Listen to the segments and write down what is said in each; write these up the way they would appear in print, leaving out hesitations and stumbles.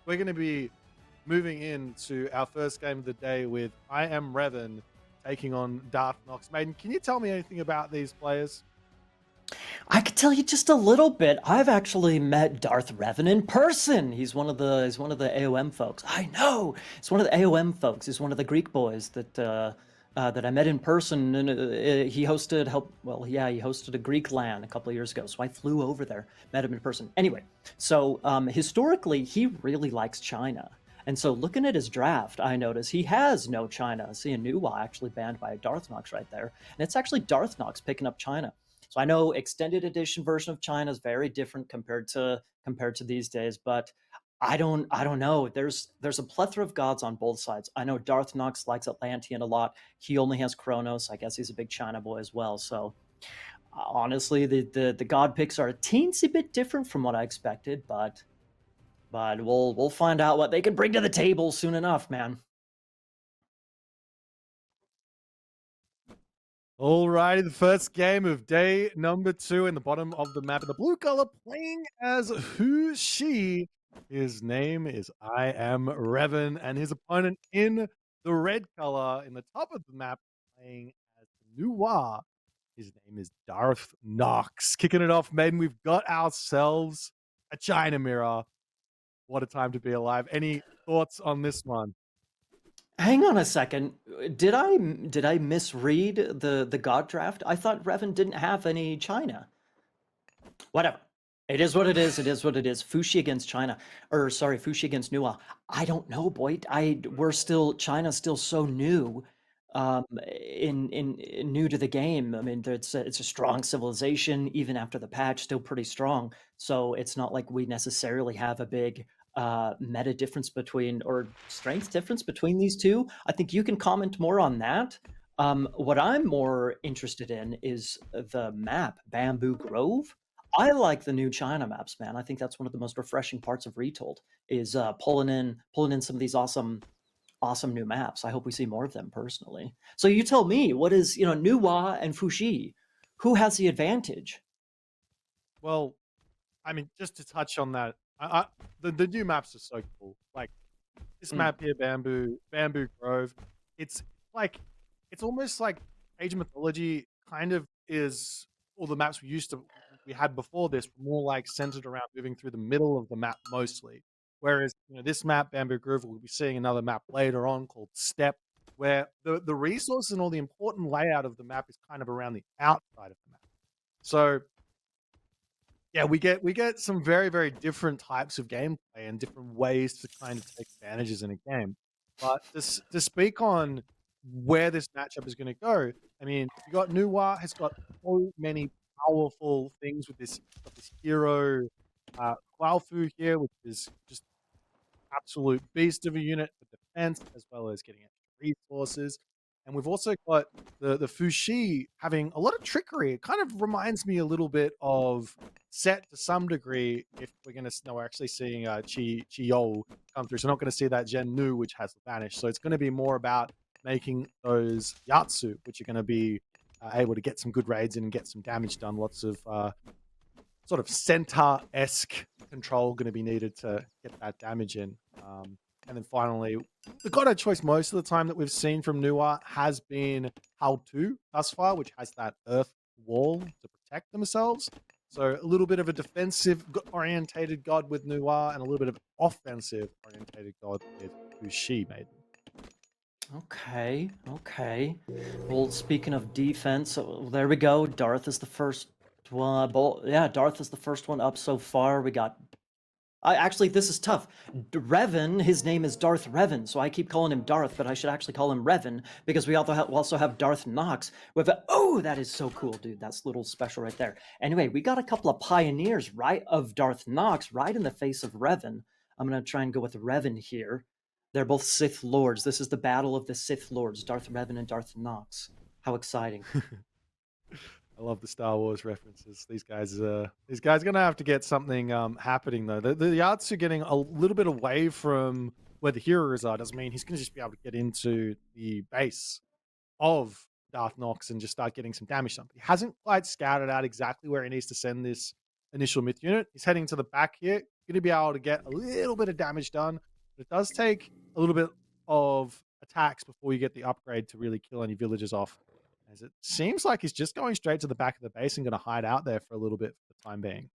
we're going to be moving into our first game of the day with IAmRevan taking on DarthNox. Maiden, can you tell me anything about these players? I could tell you just a little bit. I've actually met DarthRevan in person. He's one of the AOM folks. I know. He's one of the AOM folks. He's one of the Greek boys that I met in person, and he hosted he hosted a Greek LAN a couple of years ago. So I flew over there, met him in person. Anyway, so historically, he really likes China. And so looking at his draft, I notice he has no China. See a Nuwa actually banned by DarthNox right there. And it's actually DarthNox picking up China. So I know extended edition version of China is very different compared to these days, but I don't know. There's a plethora of gods on both sides. I know DarthNox likes Atlantean a lot. He only has Kronos. I guess he's a big China boy as well. So honestly, the god picks are a teensy bit different from what I expected, but we'll find out what they can bring to the table soon enough, man. Alrighty, the first game of day number 2 in the bottom of the map. The blue color playing as Who She. His name is IAmRevan, and his opponent in the red color in the top of the map playing as Nuwa. His name is DarthNox. Kicking it off, Maiden. We've got ourselves a China mirror. What a time to be alive. Any thoughts on this one? Hang on a second. Did I misread the god draft? I thought Revan didn't have any China. Whatever. It is what it is. It is what it is. Fushi against China, or sorry, Fushi against Nua. I don't know, boy. China's still so new, in new to the game. I mean, it's a strong civilization even after the patch, still pretty strong. So it's not like we necessarily have a big meta difference between or strength difference between these two. I think you can comment more on that. What I'm more interested in is the map, Bamboo Grove. I like the new China maps, man. I think that's one of the most refreshing parts of Retold is pulling in some of these awesome new maps. I hope we see more of them personally. So you tell me, what is Nuwa and Fushi? Who has the advantage? Well, I mean, just to touch on that, the new maps are so cool. Like this Mm, map here, Bamboo Grove. It's like it's almost like Age of Mythology kind of is all the maps we had before this were more like centered around moving through the middle of the map mostly. Whereas this map, Bamboo Grove, we'll be seeing another map later on called Step, where the resources and all the important layout of the map is kind of around the outside of the map. So yeah, we get some very, very different types of gameplay and different ways to kind of take advantages in a game. But to speak on where this matchup is gonna go, I mean, you got Nuwa has got so many powerful things with this got this hero, Qualifier here, which is just absolute beast of a unit for defense as well as getting extra resources. And we've also got the Fushi having a lot of trickery. It kind of reminds me a little bit of Set to some degree. If we're going to, no, we're actually seeing Chi Yo come through. So not going to see that Gen Nu, which has vanished. So it's going to be more about making those Yatsu, which are going to be able to get some good raids in and get some damage done. Lots of sort of center-esque control going to be needed to get that damage in. And then finally, the god of choice most of the time that we've seen from Nuwa has been Hull 2 thus far, which has that earth wall to protect themselves. So a little bit of a defensive orientated god with Nuwa and a little bit of offensive orientated god with Fushi Maiden. okay, okay. Well, speaking of defense, there we go. Darth is the first one. Yeah, Darth is the first one up so far. We got actually, this is tough. Revan, his name is Darth Revan, so I keep calling him Darth, but I should actually call him Revan because we also have DarthNox. Oh, that is so cool, dude. That's a little special right there. Anyway, we got a couple of pioneers right of DarthNox right in the face of Revan. I'm gonna try and go with Revan here. They're both Sith Lords. This is the battle of the Sith Lords, Darth Revan and DarthNox. How exciting! I love the Star Wars references. These guys are gonna have to get something happening though. The Yards are getting a little bit away from where the heroes are. Doesn't mean he's gonna just be able to get into the base of DarthNox and just start getting some damage done. He hasn't quite scouted out exactly where he needs to send this initial myth unit. He's heading to the back here. going to be able to get a little bit of damage done. But it does take a little bit of attacks before you get the upgrade to really kill any villagers off. As it seems like he's just going straight to the back of the base and going to hide out there for a little bit for the time being.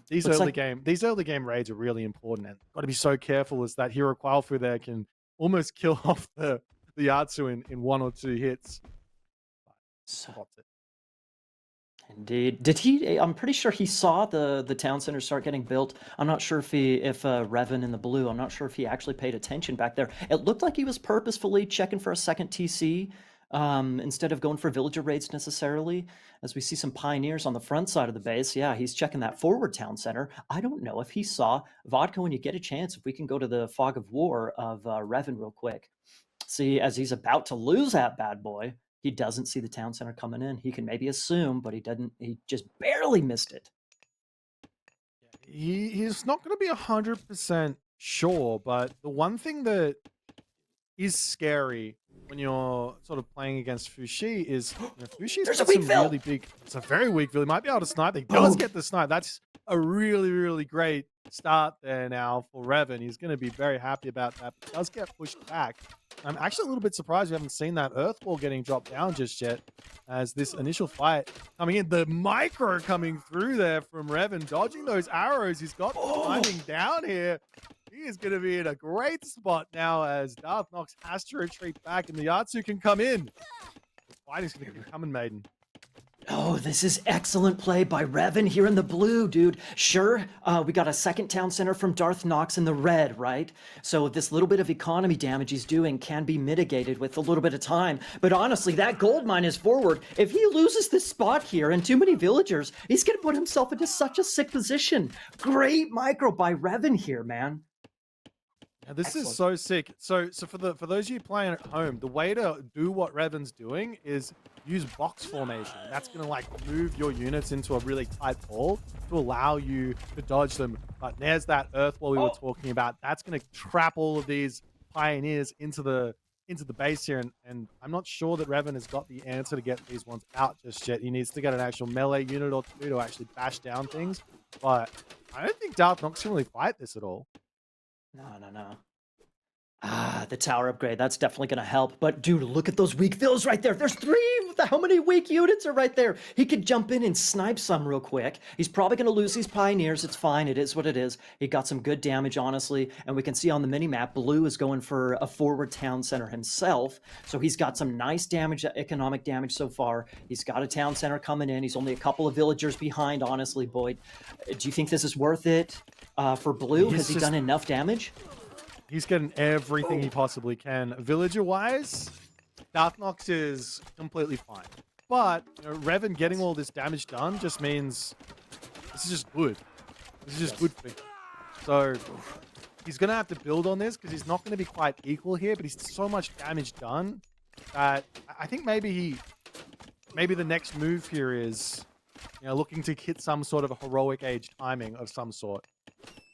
These Looks early like game these early game raids are really important and got to be so careful as that hero Qualifier there can almost kill off the Yatsu in 1 or 2 hits. so, Spots it. indeed. Did he? I'm pretty sure he saw the town center start getting built. I'm not sure if Revan in the blue. I'm not sure if he actually paid attention back there. It looked like he was purposefully checking for a second TC. Instead of going for villager raids necessarily, as we see some pioneers on the front side of the base. Yeah, he's checking that forward town center. I don't know if he saw Vodka. When you get a chance, if we can go to the fog of war of Revan real quick. See, as he's about to lose that bad boy, he doesn't see the town center coming in. He can maybe assume, but he doesn't. He just barely missed it. He's not going to be 100% sure, but the one thing that is scary when you're sort of playing against Fushi is Fushi's There's a got weak some Phil. really big. It's a very weak Phil. He might be able to snipe. He does Oh. get the snipe. That's a really, really great start there now for Revan. He's going to be very happy about that. But does get pushed back. I'm actually a little bit surprised we haven't seen that Earth Wall getting dropped down just yet. As this initial fight coming in, the micro coming through there from Revan, dodging those arrows. He's got the timing down here. He is going to be in a great spot now as DarthNox has to retreat back and the Yatsu can come in. The fight is going to be coming, Maiden. Oh, this is excellent play by Revan here in the blue, dude. Sure, we got a second town center from DarthNox in the red, right? So this little bit of economy damage he's doing can be mitigated with a little bit of time. But honestly, that gold mine is forward. If he loses this spot here and too many villagers, he's going to put himself into such a sick position. Great micro by Revan here, man. Now, this is so sick. So for those of you playing at home, the way to do what Revan's doing is use box formation. That's going to like move your units into a really tight ball to allow you to dodge them. But there's that Earth Wall we were talking about. That's going to trap all of these pioneers into the base here. And I'm not sure that Revan has got the answer to get these ones out just yet. He needs to get an actual melee unit or two to actually bash down things. But I don't think DarthNox can really fight this at all. No. The tower upgrade, that's definitely going to help. But dude, look at those weak fills right there. There's 3. How many weak units are right there? He could jump in and snipe some real quick. He's probably going to lose these pioneers. It's fine. It is what it is. He got some good damage, honestly. And we can see on the mini-map, Blue is going for a forward town center himself. So he's got some nice damage, economic damage so far. He's got a town center coming in. He's only a couple of villagers behind, honestly, Boyd. Do you think this is worth it for Blue? Has he done enough damage? He's getting everything he possibly can. Villager-wise, DarthNox is completely fine. But Revan getting all this damage done just means this is just good. This is just good for him. So he's going to have to build on this because he's not going to be quite equal here, but he's so much damage done that I think maybe the next move here is looking to hit some sort of a heroic age timing of some sort.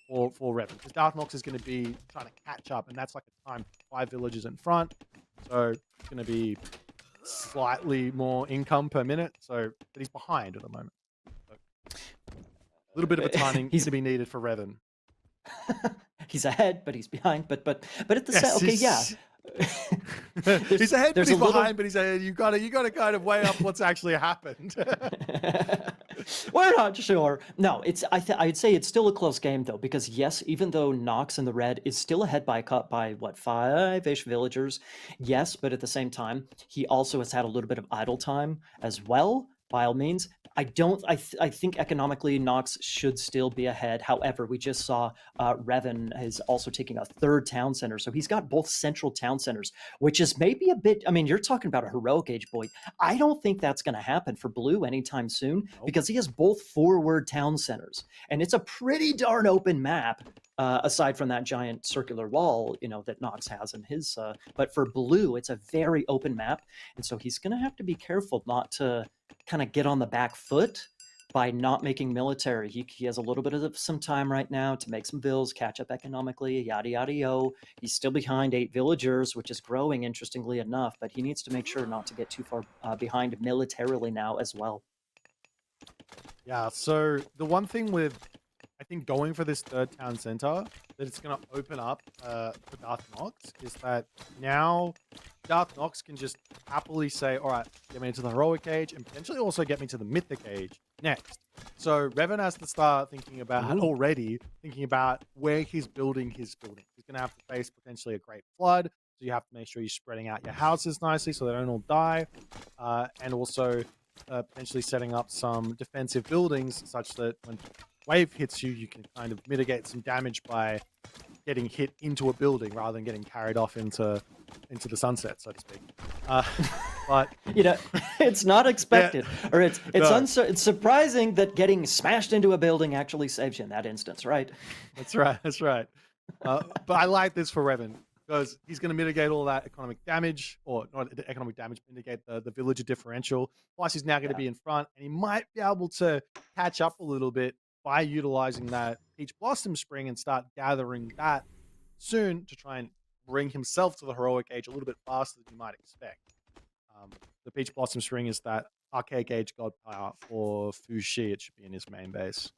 For Revan, because DarthNox is going to be trying to catch up, and that's like a time 5 villagers in front, so it's going to be slightly more income per minute. So, but he's behind at the moment. So, a little bit of a timing to be needed for Revan. He's ahead, but he's behind. But at the set, okay, yeah. He's ahead, but he's behind, but he's ahead. You got to kind of weigh up what's actually happened. We're not sure. No, I'd say it's still a close game though, because yes, even though Nox in the red is still ahead by what 5-ish villagers, yes, but at the same time, he also has had a little bit of idle time as well. By all means, I think economically Nox should still be ahead. However, we just saw Revan is also taking a 3rd town center. So he's got both central town centers, which is maybe a bit, I mean, you're talking about a heroic age, Boyd. I don't think that's going to happen for Blue anytime soon because he has both forward town centers. And it's a pretty darn open map. Aside from that giant circular wall, that Nox has in his, but for Blue, it's a very open map. And so he's going to have to be careful not to kind of get on the back foot by not making military. He has a little bit of some time right now to make some bills, catch up economically, yada, yada, yo. He's still behind 8 villagers, which is growing, interestingly enough, but he needs to make sure not to get too far behind militarily now as well. Yeah, so the one thing with I think going for this third town center that it's going to open up for DarthNox is that now DarthNox can just happily say, all right, get me into the heroic age and potentially also get me to the mythic age next. So Revan has to start thinking about thinking about where he's building his building. He's going to have to face potentially a great flood. So you have to make sure you're spreading out your houses nicely so they don't all die. And also potentially setting up some defensive buildings such that when wave hits you, you can kind of mitigate some damage by getting hit into a building rather than getting carried off into the sunset, so to speak. But you know, it's not expected, or it's No. it's surprising that getting smashed into a building actually saves you in that instance, right? That's right. That's right. But I like this for Revan because he's going to mitigate all that economic damage, or not the economic damage, mitigate the villager differential. Plus, he's now going to be in front, and he might be able to catch up a little bit by utilizing that Peach Blossom Spring and start gathering that soon to try and bring himself to the heroic age a little bit faster than you might expect. The Peach Blossom Spring is that archaic age god power for Fushi. It should be in his main base,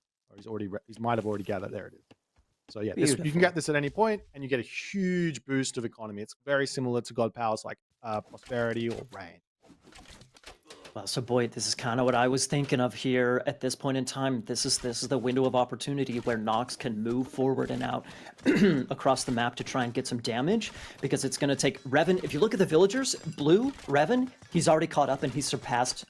or he might have already gathered. There it is. So yeah, you can get this at any point, and you get a huge boost of economy. It's very similar to god powers like prosperity or rain. Well, so boy, this is kind of what I was thinking of here at this point in time. This is the window of opportunity where Nox can move forward and out across the map to try and get some damage, because it's going to take Revan. If you look at the villagers, blue Revan, he's already caught up and he's surpassed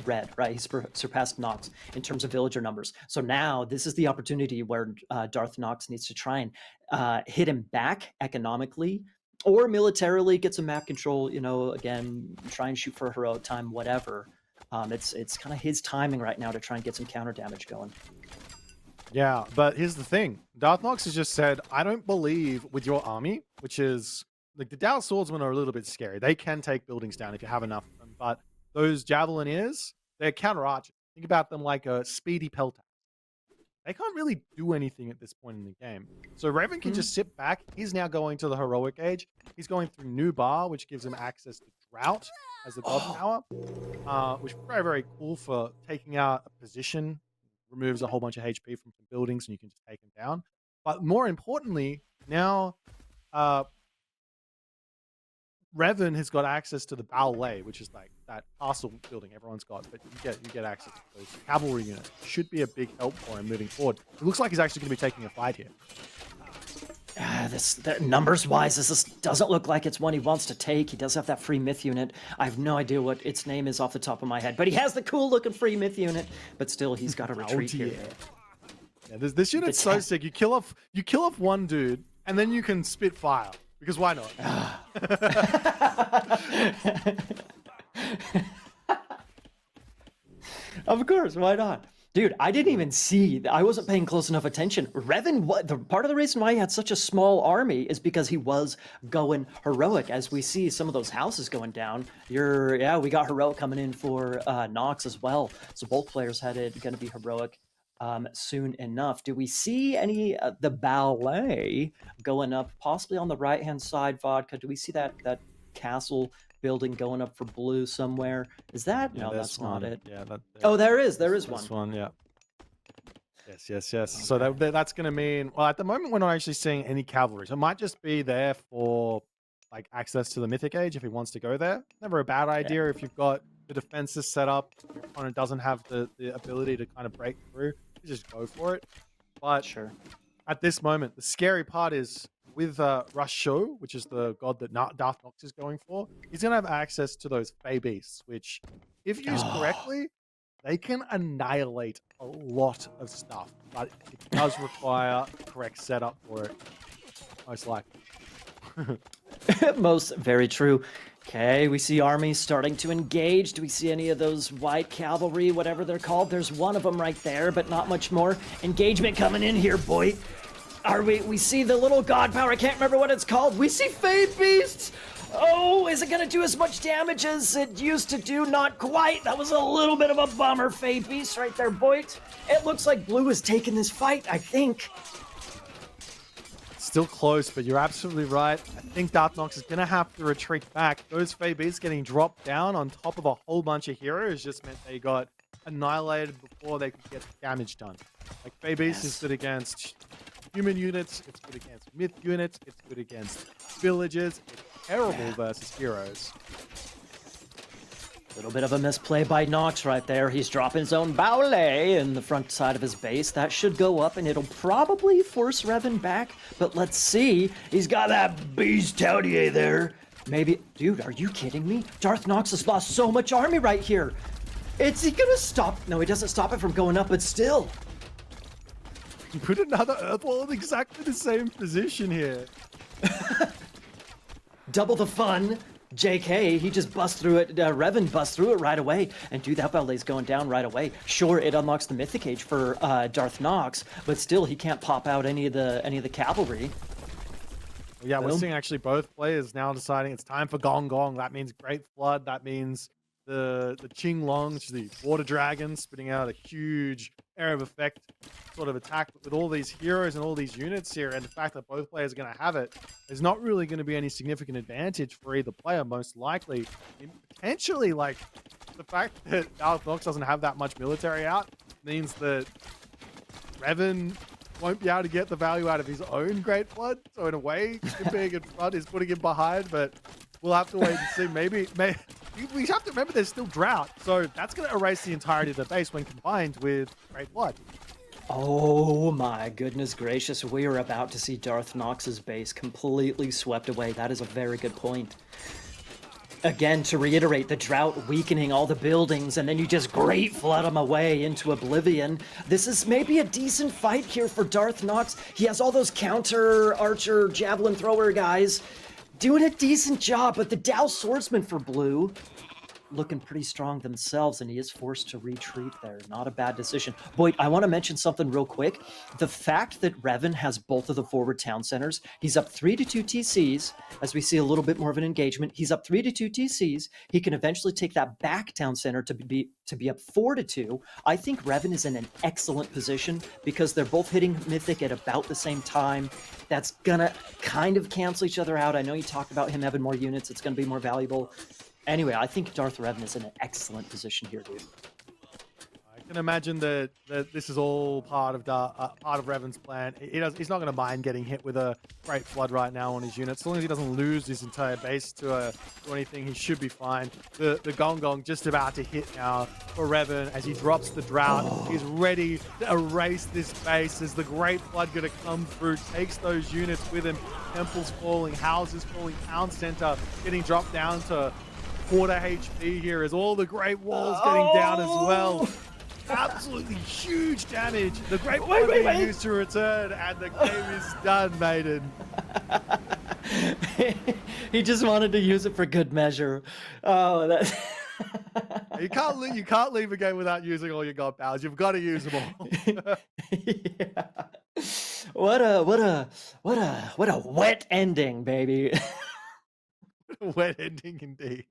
red, right? He's surpassed Nox in terms of villager numbers. So now this is the opportunity where DarthNox needs to try and hit him back economically, or militarily, get some map control, you know, again, try and shoot for a heroic time, whatever. It's kind of his timing right now to try and get some counter damage going. Yeah, but here's the thing. DarthNox has just said, I don't believe with your army, which is, like, the Dao Swordsmen are a little bit scary. They can take buildings down if you have enough of them, but those Javelineers, they're counter archers. Think about them like a speedy pelter. They can't really do anything at this point in the game. So Revan can just sit back. He's now going to the heroic age. He's going through New Bar, which gives him access to Drought as the god power, which is very, very cool for taking out a position. Removes a whole bunch of HP from some buildings, and you can just take them down. But more importantly, now Revan has got access to the ballet, which is like that castle building everyone's got, but you get access to those cavalry units. Should be a big help for him moving forward. It looks like he's actually going to be taking a fight here. Numbers wise, this doesn't look like it's one he wants to take. He does have that free myth unit. I have no idea what its name is off the top of my head, but he has the cool looking free myth unit. But still, he's got to retreat here. Yeah, this unit's so sick. You kill off one dude, and then you can spit fire. Because why not? Of course, why not? Dude, I didn't even see. I wasn't paying close enough attention. Revan, part of the reason why he had such a small army is because he was going heroic. As we see some of those houses going down, we got heroic coming in for Nox as well. So both players had it going to be heroic soon enough. Do we see any the ballet going up, possibly on the right-hand side, Vodka? Do we see that castle building going up for blue somewhere? Is that? No, that's not it. Yeah. There is one. This one, yeah. Yes. Okay. So that's going to mean, well, at the moment, we're not actually seeing any cavalry. So it might just be there for like access to the mythic age if he wants to go there. Never a bad idea if you've got the defenses set up, your opponent doesn't have the ability to kind of break through, you just go for it. But sure, at this moment, the scary part is with Rasho, which is the god that DarthNox is going for, he's going to have access to those Fey Beasts, which, if used correctly, they can annihilate a lot of stuff. But it does require the correct setup for it, most likely. Most very true. Okay, we see armies starting to engage. Do we see any of those white cavalry, whatever they're called? There's one of them right there, but not much more. Engagement coming in here, boy. We see the little god power. I can't remember what it's called. We see Fey Beasts. Oh, is it going to do as much damage as it used to do? Not quite. That was a little bit of a bummer, Fey Beast right there, boy. It looks like blue is taking this fight, I think. Still close, but you're absolutely right. I think DarthNox is going to have to retreat back. Those Fey Beasts getting dropped down on top of a whole bunch of heroes just meant they got annihilated before they could get damage done. Like Fey Beast is Yes. good against human units, it's good against myth units, it's good against villages, it's terrible Yeah. versus heroes. Little bit of a misplay by Nox right there. He's dropping his own Baule in the front side of his base. That should go up, and it'll probably force Revan back. But let's see. He's got that Beast Tautier there. Maybe... Dude, are you kidding me? DarthNox has lost so much army right here. Is he gonna stop? No, he doesn't stop it from going up, but still. You put another Earthwall in exactly the same position here. Double the fun. JK, he just busts through it. Revan busts through it right away, and dude, that Baule's going down right away. Sure, it unlocks the Mythic Age for DarthNox, but still, he can't pop out any of the cavalry. Well, yeah, we're Boom. seeing actually both players now deciding it's time for Gong Gong. That means Great Flood. That means the Qing Long, which is the water dragon, spitting out a huge area of effect sort of attack. But with all these heroes and all these units here, and the fact that both players are going to have it, there's not really going to be any significant advantage for either player, most likely. And potentially, like, the fact that DarthNox doesn't have that much military out means that Revan won't be able to get the value out of his own Great Flood. So in a way, him being in front is putting him behind, but we'll have to wait and see. Maybe we have to remember there's still drought, so that's going to erase the entirety of the base when combined with Great Flood. Oh my goodness gracious, we are about to see DarthNox's base completely swept away. That is a very good point. Again, to reiterate, the drought weakening all the buildings, and then you just Great Flood them away into oblivion. This is maybe a decent fight here for DarthNox. He has all those counter archer, javelin thrower guys doing a decent job, but the Dao Swordsman for blue looking pretty strong themselves, and he is forced to retreat there. Not a bad decision. Boyd, I want to mention something real quick. The fact that Revan has both of the forward town centers, he's up 3-2 TCs, as we see a little bit more of an engagement. He's up 3-2 TCs. He can eventually take that back town center to be up 4-2. I think Revan is in an excellent position because they're both hitting Mythic at about the same time. That's gonna kind of cancel each other out. I know you talked about him having more units. It's gonna be more valuable. Anyway, I think Darth Revan is in an excellent position here, dude. I can imagine that this is all part of Revan's plan. He's not going to mind getting hit with a Great Flood right now on his unit. As long as he doesn't lose his entire base to anything, he should be fine. The Gong Gong just about to hit now for Revan as he drops the drought. He's ready to erase this base as the Great Flood going to come through, takes those units with him. Temples falling, houses falling, town center getting dropped down to quarter HP here as all the Great Walls getting down as well. Absolutely huge damage. The Great Wall being used to return, and the game is done, Maiden. He just wanted to use it for good measure. Oh, that. You can't leave a game without using all your god powers. You've got to use them all. Yeah. What a wet ending, baby. Wet ending indeed.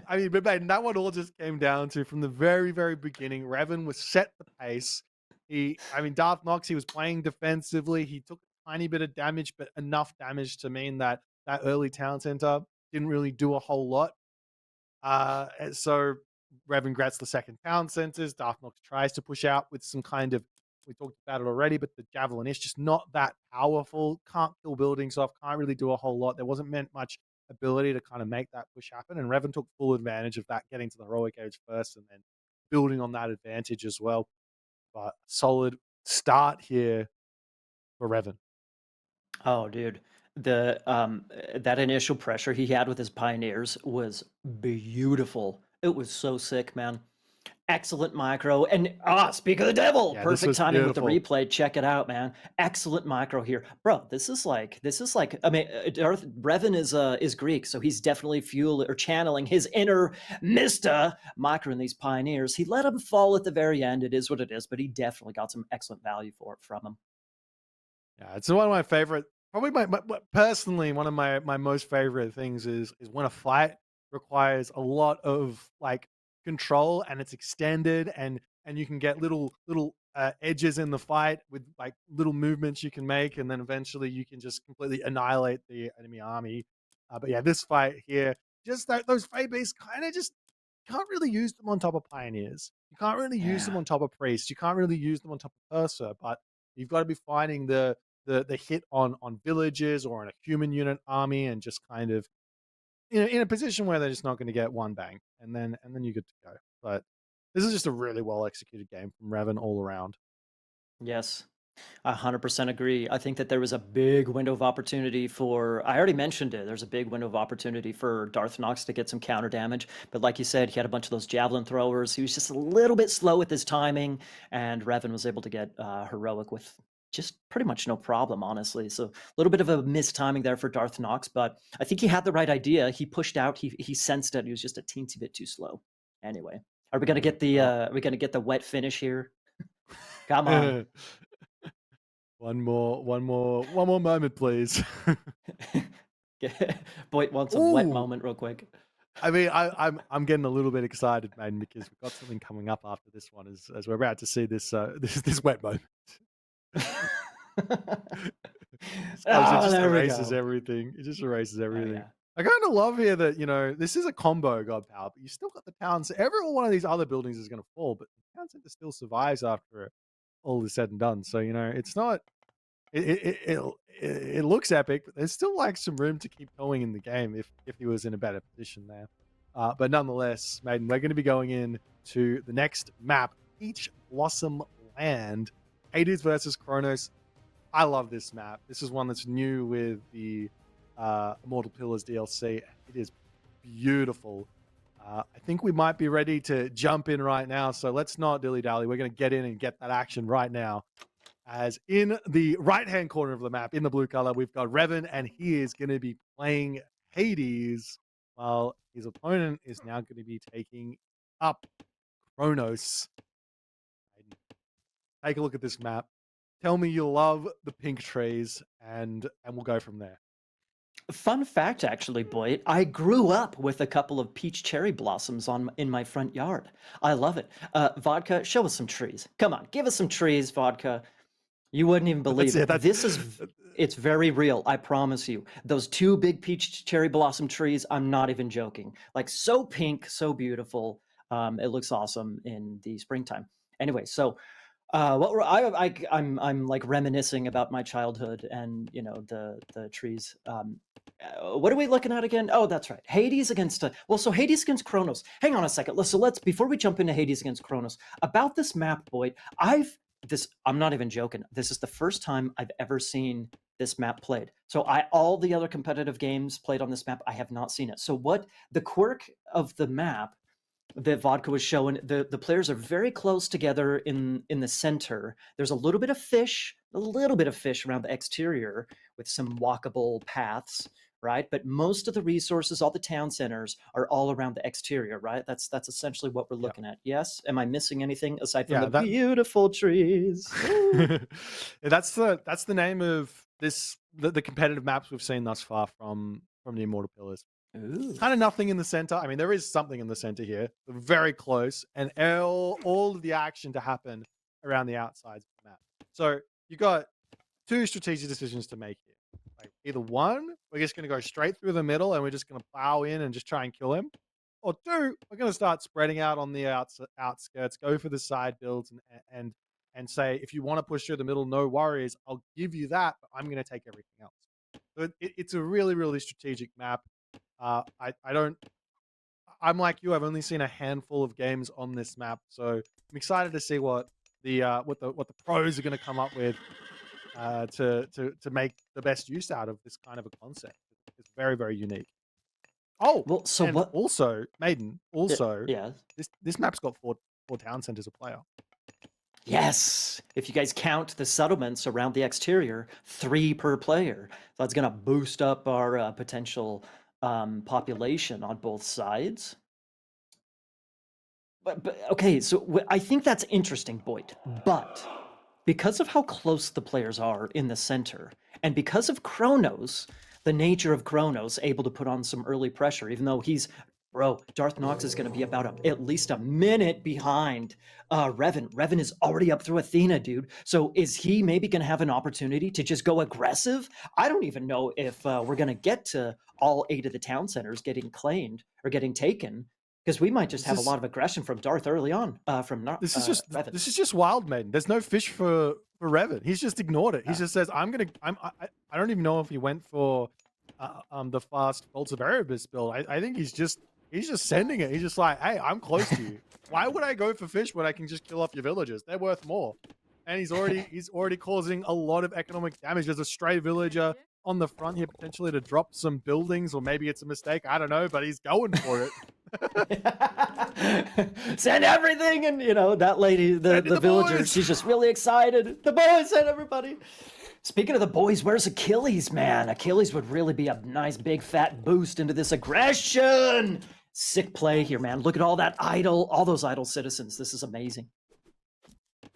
I mean, but man, that one all just came down to from the very, very beginning. Revan was set the pace. DarthNox, he was playing defensively. He took a tiny bit of damage, but enough damage to mean that that early town center didn't really do a whole lot. And so Revan grabs the second town centers. DarthNox tries to push out with some kind of, we talked about it already, but the javelin is just not that powerful. Can't kill buildings off. Can't really do a whole lot. There wasn't meant much ability to kind of make that push happen. And Revan took full advantage of that, getting to the heroic age first and then building on that advantage as well. But solid start here for Revan. Oh, dude. The that initial pressure he had with his pioneers was beautiful. It was so sick, man. Excellent micro. And speak of the devil. Yeah, this Perfect was timing with the beautiful. replay. Check it out, man. Excellent micro here. Bro, this is like I mean, Revan is Greek, so he's definitely channeling his inner Mista micro in these pioneers. He let him fall at the very end. It is what it is, but he definitely got some excellent value for it from him. Yeah, it's one of my favorite, probably personally, one of my most favorite things is when a fight requires a lot of like control and it's extended and you can get little edges in the fight with like little movements you can make, and then eventually you can just completely annihilate the enemy army. But yeah, this fight here, just those Fey beasts kind of just can't really use them on top of pioneers. You can't really use them Yeah. on top of priests. You can't really use them on top of Ursa, but you've got to be finding the hit on villages or on a human unit army, and just kind of in a position where they're just not going to get one bang, and then you're good to go. But this is just a really well executed game from Revan all around. Yes. 100% agree. I think that there was a big window of opportunity for, I already mentioned it, there's a big window of opportunity for DarthNox to get some counter damage. But like you said, he had a bunch of those javelin throwers. He was just a little bit slow with his timing, and Revan was able to get heroic with just pretty much no problem, honestly. So a little bit of a mistiming there for DarthNox, but I think he had the right idea. He pushed out, he sensed it. He was just a teensy bit too slow. Anyway, are we gonna Yeah. get the are we gonna get the wet finish here? Come on. One more moment, please. Boyd wants a wet Ooh, moment real quick. I mean, I'm getting a little bit excited, man, because we've got something coming up after this one, as we're about to see this this wet moment. It Oh, just there we erases go. everything. It just erases Oh everything. yeah. I kind of love here that this is a combo god power, but you still got the town. So every one of these other buildings is going to fall, but the town center still survives after all is said and done. So it's not. It looks epic, but there's still like some room to keep going in the game if he was in a better position there. But nonetheless, Maiden, we're going to be going in to the next map, Peach Blossom Land, Hades versus Kronos. I love this map. This is one that's new with the Immortal Pillars DLC. It is beautiful. I think we might be ready to jump in right now. So let's not dilly dally. We're going to get in and get that action right now. As in the right-hand corner of the map, in the blue color, we've got Revan, and he is going to be playing Hades, while his opponent is now going to be taking up Kronos. Take a look at this map. Tell me you love the pink trees, and we'll go from there. Fun fact, actually, Boyd, I grew up with a couple of peach cherry blossoms in my front yard. I love it. Vodka, show us some trees. Come on, give us some trees, Vodka. You wouldn't even That's believe it. it. That's It's very real. I promise you. Those two big peach cherry blossom trees, I'm not even joking. Like so pink, so beautiful. It looks awesome in the springtime. Anyway, so what were I'm like reminiscing about my childhood and the trees. What are we looking at again? Oh, that's right. Hades against so Hades against Kronos. Hang on a second. Let's before we jump into Hades against Kronos about this map, Boyd. I'm not even joking. This is the first time I've ever seen this map played. So all the other competitive games played on this map, I have not seen it. So what the quirk of the map that Vodka was showing, the players are very close together in the center. There's a little bit of fish around the exterior with some walkable paths, right? But most of the resources, all the town centers, are all around the exterior, right? That's essentially what we're yeah, looking at. Yes? Am I missing anything aside from yeah. the That beautiful trees? Ooh. that's the name of the competitive maps we've seen thus far from the Immortal Pillars. Ooh. Kind of nothing in the center. I mean, there is something in the center here. We're very close, and all of the action to happen around the outsides of the map. So you got two strategic decisions to make here. Like either one, we're just going to go straight through the middle, and we're just going to plow in and just try and kill him, or two, we're going to start spreading out on the outskirts, go for the side builds, and say if you want to push through the middle, no worries, I'll give you that, but I'm going to take everything else. So it's a really strategic map. I don't. I'm like you. I've only seen a handful of games on this map, so I'm excited to see what the pros are going to come up with to make the best use out of this kind of a concept. It's very unique. Oh, Well, so and what? also, Maiden. Also, Yeah. this map's got four town centers a player. Yes. If you guys count the settlements around the exterior, 3 per player. So that's going to boost up our potential population on both sides. But okay, so I think that's interesting, Boyd. But because of how close the players are in the center, and because of Kronos, the nature of Kronos able to put on some early pressure, even though Darth Nox is going to be about at least a minute behind Revan. Revan is already up through Athena, dude. So is he maybe going to have an opportunity to just go aggressive? I don't even know if we're going to get to all 8 of the town centers getting claimed or getting taken. Because we might just This have a is lot of aggression from Darth early on, from Revan. this is just wild, man. There's no fish for Revan. He's just ignored it. He Yeah. just says, I don't even know if he went for the fast Bolts of Erebus build. I think he's just sending it. He's just like, hey, I'm close to you. Why would I go for fish when I can just kill off your villagers? They're worth more. And he's already causing a lot of economic damage. There's a stray villager on the front here potentially to drop some buildings, or maybe it's a mistake. I don't know, but he's going for it. Send everything, and that lady, the villager, boys! she's just really excited. The boys, send everybody. Speaking of the boys, where's Achilles, man? Achilles would really be a nice big fat boost into this aggression. Sick play here, man. Look at all those idle citizens. This is amazing.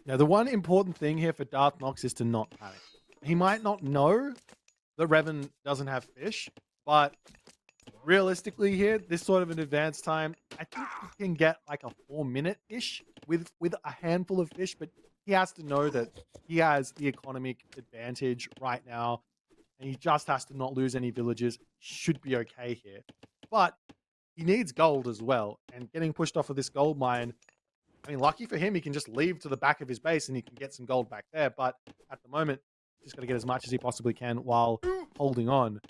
Now, the one important thing here for DarthNox is to not panic. He might not know that Revan doesn't have fish, but realistically here, this sort of an advanced time, I think he can get like a 4-minute-ish with a handful of fish, but he has to know that he has the economic advantage right now, and he just has to not lose any villages. Should be okay here. But he needs gold as well, and getting pushed off of this gold mine, I mean, lucky for him, he can just leave to the back of his base and he can get some gold back there, but at the moment, he's just got to get as much as he possibly can while holding on.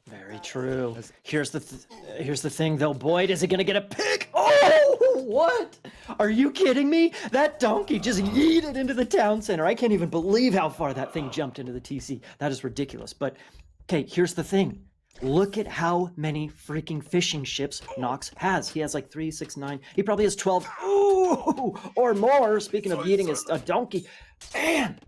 Very true. Here's the thing, though. Boyd, is he gonna get a pick? Oh, what? Are you kidding me? That donkey just yeeted into the town center. I can't even believe how far that thing jumped into the TC. That is ridiculous. But okay, here's the thing. Look at how many freaking fishing ships Nox has. He has like 3, 6, 9. He probably has 12 or more. Speaking of eating a donkey. Man,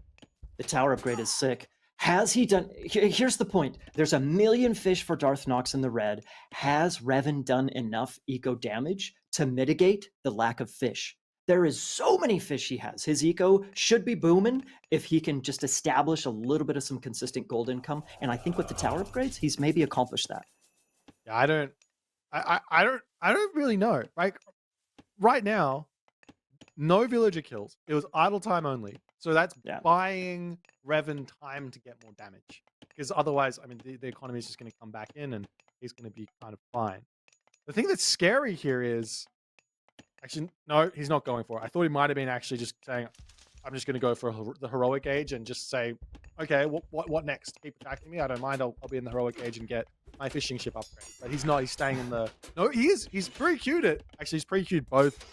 the tower upgrade is sick. Has he done... Here's the point. There's 1 million fish for DarthNox in the red. Has Revan done enough eco damage to mitigate the lack of fish? There is so many fish he has. His eco should be booming if he can just establish a little bit of some consistent gold income. And I think with the tower upgrades, he's maybe accomplished that. Yeah, I don't really know. Like right now, no villager kills. It was idle time only. So that's buying Revan time to get more damage. Because otherwise, I mean, the economy is just going to come back in and he's going to be kind of fine. The thing that's scary here is... Actually, no, he's not going for it. I thought he might have been actually just saying, I'm just going to go for the heroic age and just say, okay, what next? Keep attacking me? I don't mind. I'll be in the heroic age and get my fishing ship upgrade. But he's not. He's staying in the... No, he is. He's pre-queued it. Actually, he's pre-queued both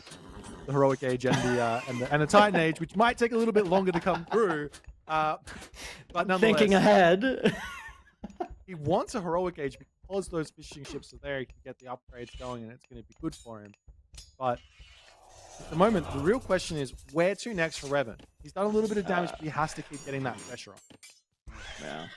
the heroic age and the Titan age, which might take a little bit longer to come through. But nonetheless... Thinking ahead. He wants a heroic age because those fishing ships are there. He can get the upgrades going and it's going to be good for him. But at the moment, the real question is where to next for Revan? He's done a little bit of damage, but he has to keep getting that pressure on. Yeah.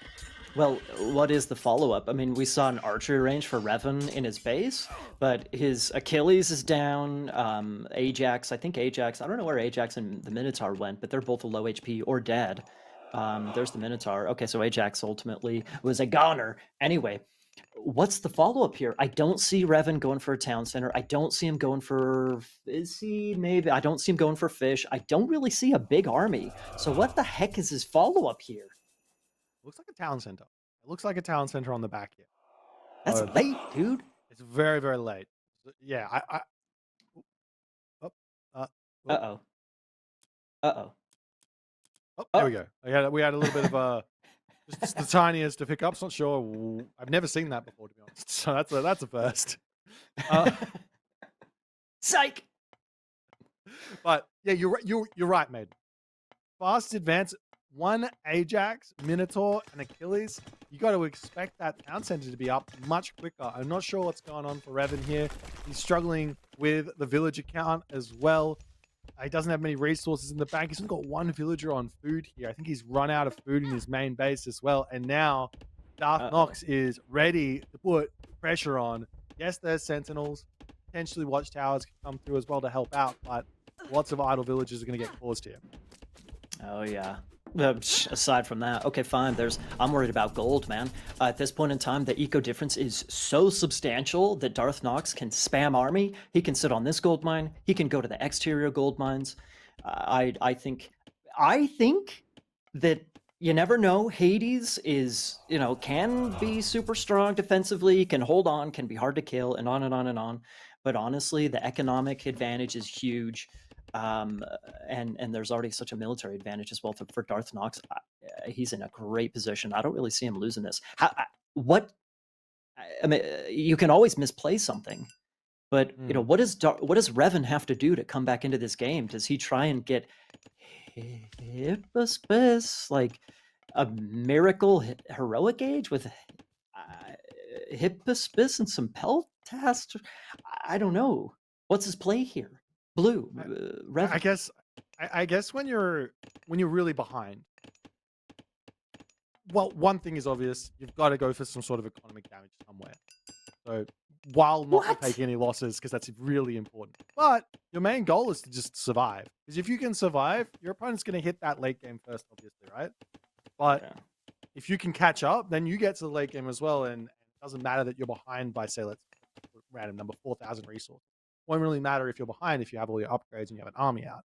Well, what is the follow-up? I mean, we saw an archery range for Revan in his base, but his Achilles is down. Ajax, I don't know where Ajax and the Minotaur went, but they're both a low HP or dead. There's the Minotaur. Okay, so Ajax ultimately was a goner. Anyway, what's the follow-up here? I don't see Revan going for a town center. I don't see him going for... Is he? Maybe. I don't see him going for fish. I don't really see a big army. So what the heck is his follow-up here? Looks like a town center. It looks like a town center on the back here. That's late, dude. It's very, very late. Yeah, Uh-oh. Oh, there we go. We had a little bit of a... Just the tiniest of hiccups. Not sure. I've never seen that before, to be honest. So that's a first. Psych. But yeah, you're right, mate. Fast advance. 1 Ajax, Minotaur, and Achilles. You got to expect that town center to be up much quicker. I'm not sure what's going on for Revan here. He's struggling with the villager count as well. He doesn't have many resources in the bank. He's only got 1 villager on food here. I think he's run out of food in his main base as well. And now DarthNox is ready to put pressure on. Yes, there's sentinels. Potentially watchtowers can come through as well to help out, but lots of idle villagers are going to get caused here. Oh, yeah. Aside from that, okay, fine. I'm worried about gold, man. At this point in time, the eco difference is so substantial that DarthNox can spam army. He can sit on this gold mine. He can go to the exterior gold mines. I think that you never know. Hades is, can be super strong defensively, can hold on, can be hard to kill, and on and on and on. But honestly, the economic advantage is huge. Um, and there's already such a military advantage as well for DarthNox. He's in a great position. I don't really see him losing this. What? I mean, you can always misplay something, but Hmm. what does Revan have to do to come back into this game? Does he try and get Hippospis, like a miracle heroic age with Hippospis and some Peltast? I don't know. What's his play here? Blue, I, I Revan. guess I guess when you're really behind, well, one thing is obvious: you've got to go for some sort of economic damage somewhere. So while not What? taking any losses, because that's really important. But your main goal is to just survive. Because if you can survive, your opponent's going to hit that late game first, obviously, right? But Yeah. if you can catch up, then you get to the late game as well, and it doesn't matter that you're behind by, say, let's random number 4,000 resources. Won't really matter if you're behind if you have all your upgrades and you have an army out.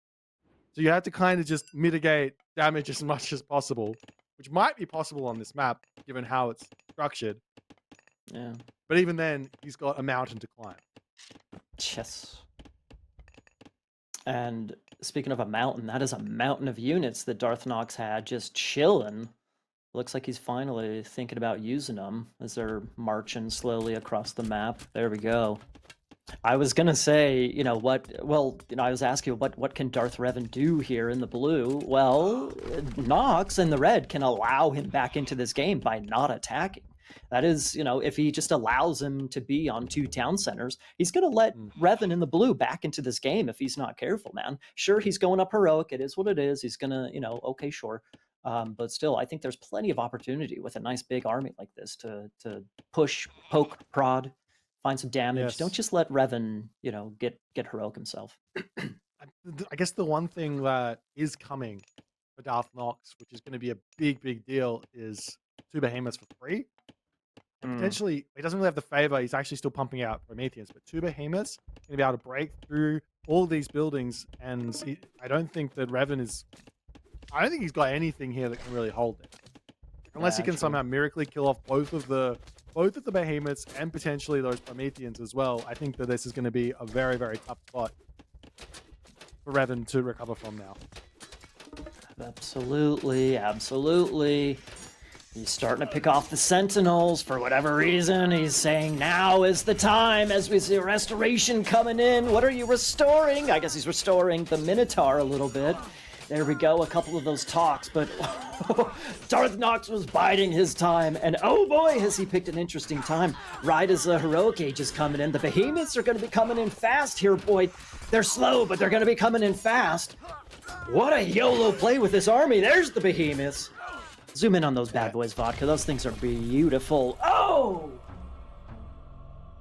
So you have to kind of just mitigate damage as much as possible, which might be possible on this map given how it's structured. Yeah. But even then, he's got a mountain to climb. Yes. And speaking of a mountain, that is a mountain of units that DarthNox had just chilling. Looks like he's finally thinking about using them as they're marching slowly across the map. There we go. I was gonna say, I was asking what can Darth Revan do here in the blue? Well, Nox in the red can allow him back into this game by not attacking. That is, if he just allows him to be on two town centers, he's gonna let Mm. Revan in the blue back into this game if he's not careful, man. Sure, he's going up heroic. It is what it is. He's gonna, okay, sure. But still, I think there's plenty of opportunity with a nice big army like this to push, poke, prod, find some damage. Don't Yes. just let Revan, get heroic himself. I guess the one thing that is coming for Darth Nox, which is going to be a big, big deal, is two behemoths for free. And Mm. potentially, he doesn't really have the favor. He's actually still pumping out Prometheans, but two behemoths going to be able to break through all these buildings. And I don't think that Revan is. I don't think he's got anything here that can really hold it, unless he Yeah, can true. somehow miraculously kill off both of the behemoths and potentially those Prometheans as well. I think that this is going to be a very, very tough spot for Revan to recover from now. Absolutely, absolutely. He's starting to pick off the Sentinels for whatever reason. He's saying now is the time as we see restoration coming in. What are you restoring? I guess he's restoring the Minotaur a little bit. There we go, a couple of those talks, but DarthNox was biding his time, and oh boy, has he picked an interesting time. Right as the heroic age is coming in, the behemoths are going to be coming in fast here, boy. They're slow, but they're going to be coming in fast. What a YOLO play with this army. There's the behemoths. Zoom in on those bad Yeah. boys, Vodka. Those things are beautiful. Oh!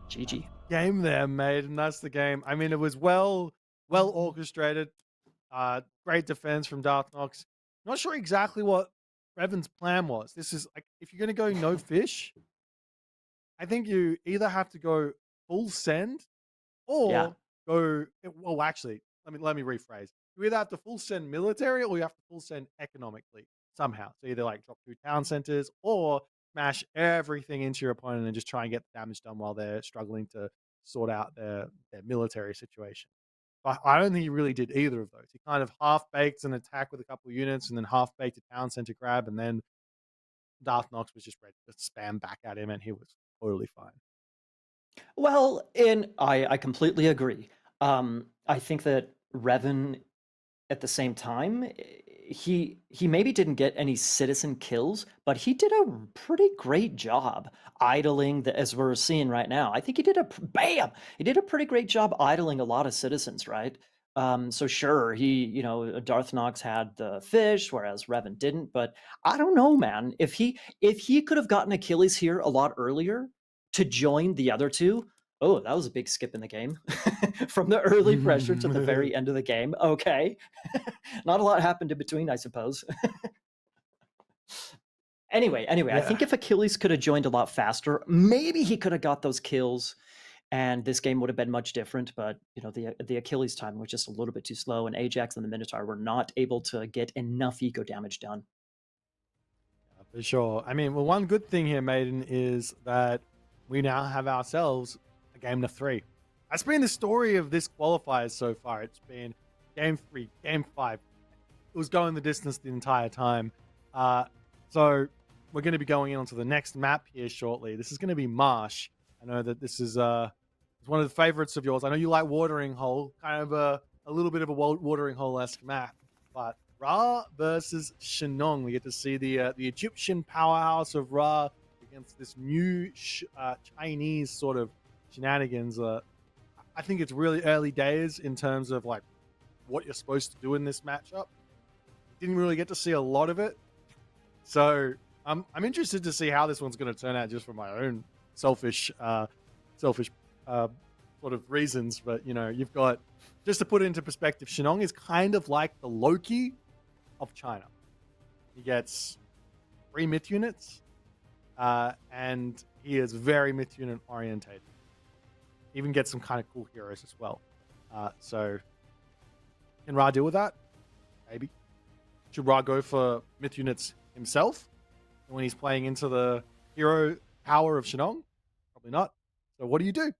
GG. Game there, mate, and that's the game. I mean, it was well orchestrated. Great defense from DarthNox. Not sure exactly what Revan's plan was. This is like if you're gonna go no fish, I think you either have to go full send Yeah. or well, actually, let me rephrase. You either have to full send military or you have to full send economically somehow. So either like drop two town centers or smash everything into your opponent and just try and get the damage done while they're struggling to sort out their military situation. But I don't think he really did either of those. He kind of half baked an attack with a couple of units and then half baked a town center grab, and then Darth Nox was just ready to spam back at him, and he was totally fine. Well, I completely agree. I think that Revan at the same time, he maybe didn't get any citizen kills, but he did a pretty great job idling the, as we're seeing right now. I think he did bam. He did a pretty great job idling a lot of citizens, right? So sure, Darth Nox had the fish, whereas Revan didn't. But I don't know, man. If he could have gotten Achilles here a lot earlier to join the other two, oh, that was a big skip in the game. From the early pressure to the very end of the game. Okay. Not a lot happened in between, I suppose. Anyway, I Yeah. think if Achilles could have joined a lot faster, maybe he could have got those kills and this game would have been much different. But, the Achilles time was just a little bit too slow, and Ajax and the Minotaur were not able to get enough eco damage done. For sure. I mean, well, one good thing here, Maiden, is that we now have ourselves a game to three. That's been the story of this qualifier so far. It's been game three, game five. It was going the distance the entire time. So we're going to be going in onto the next map here shortly. This is going to be Marsh. I know that this is it's one of the favorites of yours. I know you like Watering Hole, kind of a little bit of a Watering Hole-esque map. But Ra versus Shenong. We get to see the Egyptian powerhouse of Ra against this new Chinese sort of shenanigans. I think it's really early days in terms of like what you're supposed to do in this matchup. Didn't really get to see a lot of it, so I'm interested to see how this one's going to turn out, just for my own selfish sort of reasons. But you know, you've got, just to put it into perspective, Shenong is kind of like the Loki of China. He gets 3 myth units, and he is very myth unit orientated. Even gets some kind of cool heroes as well. So can Ra deal with that? Maybe. Should Ra go for myth units himself when he's playing into the hero power of Shenong? Probably not. So what do you do?